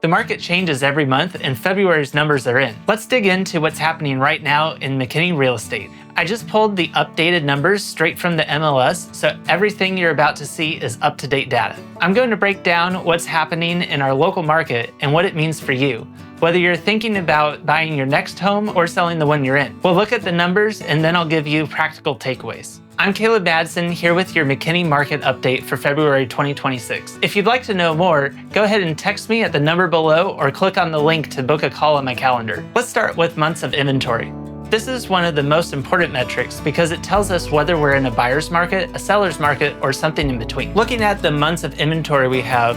The market changes every month and February's numbers are in. Let's dig into what's happening right now in McKinney Real Estate. I just pulled the updated numbers straight from the MLS, so everything you're about to see is up-to-date data. I'm going to break down what's happening in our local market and what it means for you, whether you're thinking about buying your next home or selling the one you're in. We'll look at the numbers and then I'll give you practical takeaways. I'm Madsen here with your McKinney market update for February 2026. If you'd like to know more, go ahead and text me at the number below or click on the link to book a call on my calendar. Let's start with months of inventory. This is one of the most important metrics because it tells us whether we're in a buyer's market, a seller's market, or something in between. Looking at the months of inventory we have,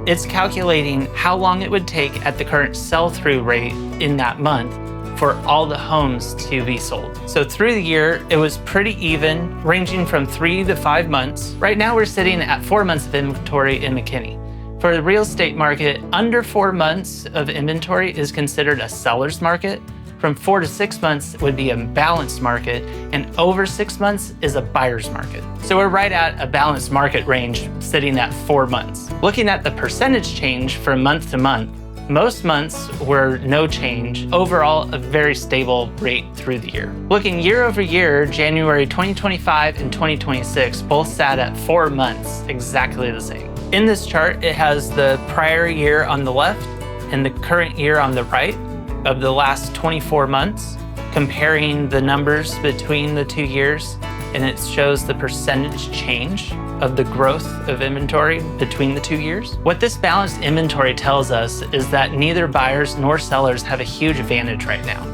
it's calculating how long it would take at the current sell-through rate in that month for all the homes to be sold. So through the year, it was pretty even, ranging from 3 to 5 months. Right now, we're sitting at 4 months of inventory in McKinney. For the real estate market, under 4 months of inventory is considered a seller's market. From 4 to 6 months would be a balanced market, and over 6 months is a buyer's market. So we're right at a balanced market range, sitting at 4 months. Looking at the percentage change from month to month, most months were no change. Overall, a very stable rate through the year. Looking year over year, January 2025 and 2026 both sat at 4 months, exactly the same. In this chart, it has the prior year on the left and the current year on the right of the last 24 months, comparing the numbers between the 2 years, and it shows the percentage change of the growth of inventory between the 2 years. What this balanced inventory tells us is that neither buyers nor sellers have a huge advantage right now.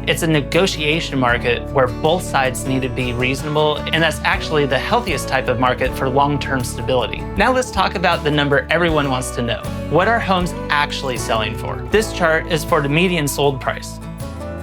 It's a negotiation market where both sides need to be reasonable, and that's actually the healthiest type of market for long-term stability. Now let's talk about the number everyone wants to know. What are homes actually selling for? This chart is for the median sold price.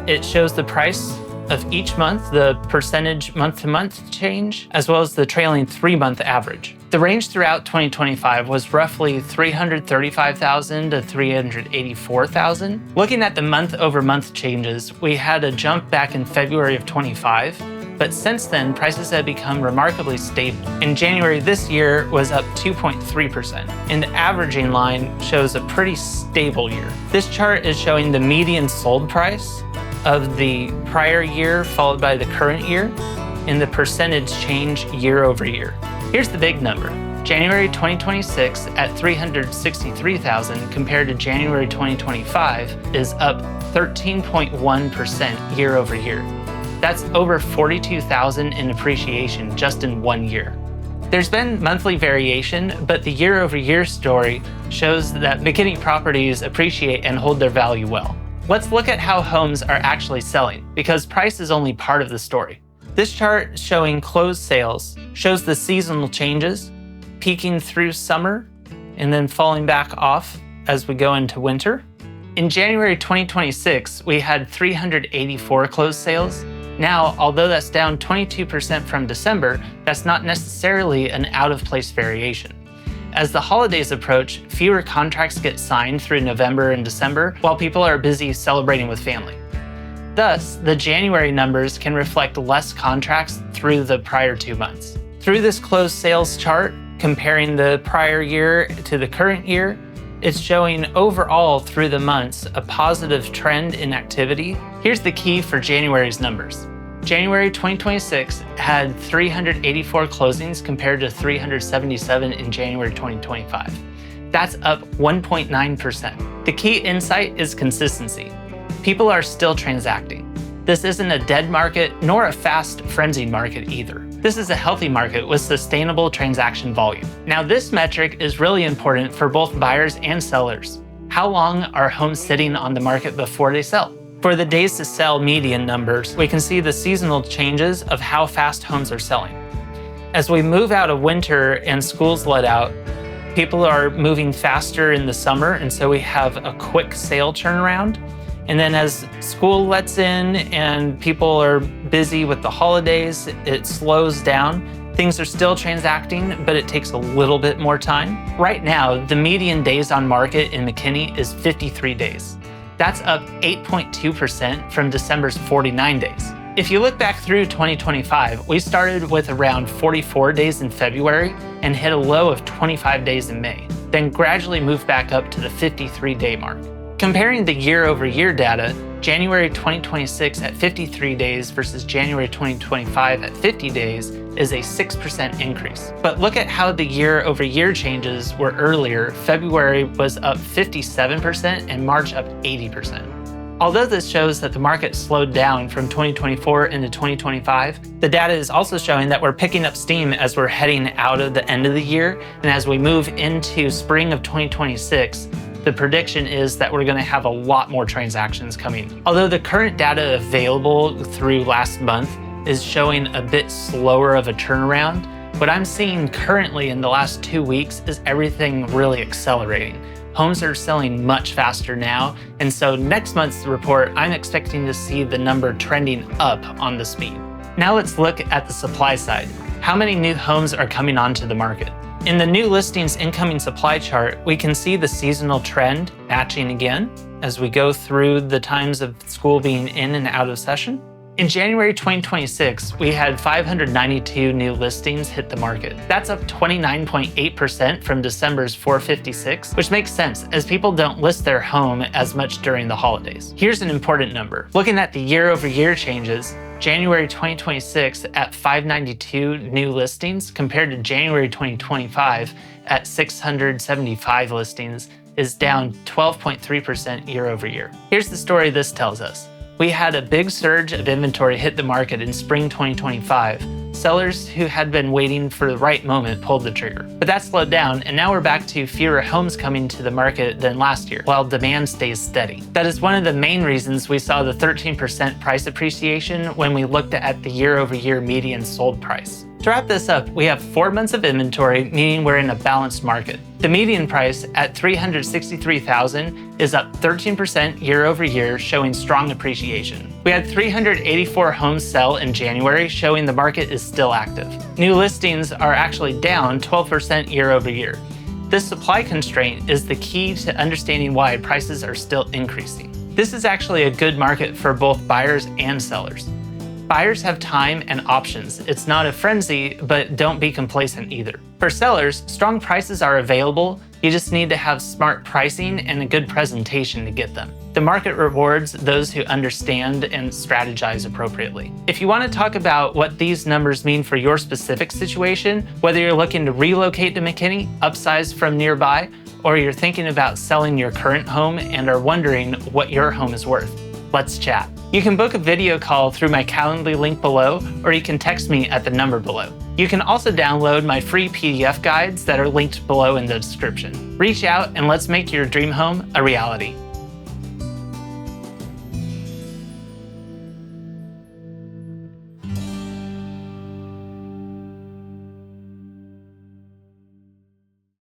It shows the price of each month, the percentage month-to-month change, as well as the trailing 3-month average. The range throughout 2025 was roughly $335,000 to $384,000. Looking at the month-over-month changes, we had a jump back in February of 25, but since then, prices have become remarkably stable. In January this year was up 2.3%, and the averaging line shows a pretty stable year. This chart is showing the median sold price of the prior year followed by the current year and the percentage change year over year. Here's the big number. January 2026 at $363,000 compared to January 2025 is up 13.1% year over year. That's over $42,000 in appreciation just in 1 year. There's been monthly variation, but the year over year story shows that McKinney properties appreciate and hold their value well. Let's look at how homes are actually selling, because price is only part of the story. This chart showing closed sales shows the seasonal changes, peaking through summer and then falling back off as we go into winter. In January 2026, we had 384 closed sales. Now, although that's down 22% from December, that's not necessarily an out-of-place variation. As the holidays approach, fewer contracts get signed through November and December while people are busy celebrating with family. Thus, the January numbers can reflect less contracts through the prior 2 months. Through this closed sales chart, comparing the prior year to the current year, it's showing overall through the months a positive trend in activity. Here's the key for January's numbers. January 2026 had 384 closings compared to 377 in January 2025. That's up 1.9%. The key insight is consistency. People are still transacting. This isn't a dead market nor a fast frenzied market either. This is a healthy market with sustainable transaction volume. Now, this metric is really important for both buyers and sellers. How long are homes sitting on the market before they sell? For the days to sell median numbers, we can see the seasonal changes of how fast homes are selling. As we move out of winter and schools let out, people are moving faster in the summer, and so we have a quick sale turnaround. And then as school lets in and people are busy with the holidays, it slows down. Things are still transacting, but it takes a little bit more time. Right now, the median days on market in McKinney is 53 days. That's up 8.2% from December's 49 days. If you look back through 2025, we started with around 44 days in February and hit a low of 25 days in May, then gradually moved back up to the 53-day mark. Comparing the year-over-year data, January 2026 at 53 days versus January 2025 at 50 days is a 6% increase. But look at how the year-over-year changes were earlier. February was up 57% and March up 80%. Although this shows that the market slowed down from 2024 into 2025, the data is also showing that we're picking up steam as we're heading out of the end of the year. And as we move into spring of 2026, the prediction is that we're going to have a lot more transactions coming. Although the current data available through last month is showing a bit slower of a turnaround, what I'm seeing currently in the last 2 weeks is everything really accelerating. Homes are selling much faster now, and so next month's report, I'm expecting to see the number trending up on the speed. Now let's look at the supply side. How many new homes are coming onto the market? In the new listings incoming supply chart, we can see the seasonal trend matching again as we go through the times of school being in and out of session. In January 2026, we had 592 new listings hit the market. That's up 29.8% from December's 456, which makes sense as people don't list their home as much during the holidays. Here's an important number. Looking at the year-over-year changes, January 2026 at 592 new listings compared to January 2025 at 675 listings is down 12.3% year over year. Here's the story this tells us. We had a big surge of inventory hit the market in spring 2025. Sellers who had been waiting for the right moment pulled the trigger. But that slowed down, and now we're back to fewer homes coming to the market than last year, while demand stays steady. That is one of the main reasons we saw the 13% price appreciation when we looked at the year-over-year median sold price. To wrap this up, we have 4 months of inventory, meaning we're in a balanced market. The median price at $363,000 is up 13% year over year, showing strong appreciation. We had 384 homes sell in January, showing the market is still active. New listings are actually down 12% year over year. This supply constraint is the key to understanding why prices are still increasing. This is actually a good market for both buyers and sellers. Buyers have time and options. It's not a frenzy, but don't be complacent either. For sellers, strong prices are available. You just need to have smart pricing and a good presentation to get them. The market rewards those who understand and strategize appropriately. If you want to talk about what these numbers mean for your specific situation, whether you're looking to relocate to McKinney, upsize from nearby, or you're thinking about selling your current home and are wondering what your home is worth, let's chat. You can book a video call through my Calendly link below, or you can text me at the number below. You can also download my free PDF guides that are linked below in the description. Reach out and let's make your dream home a reality.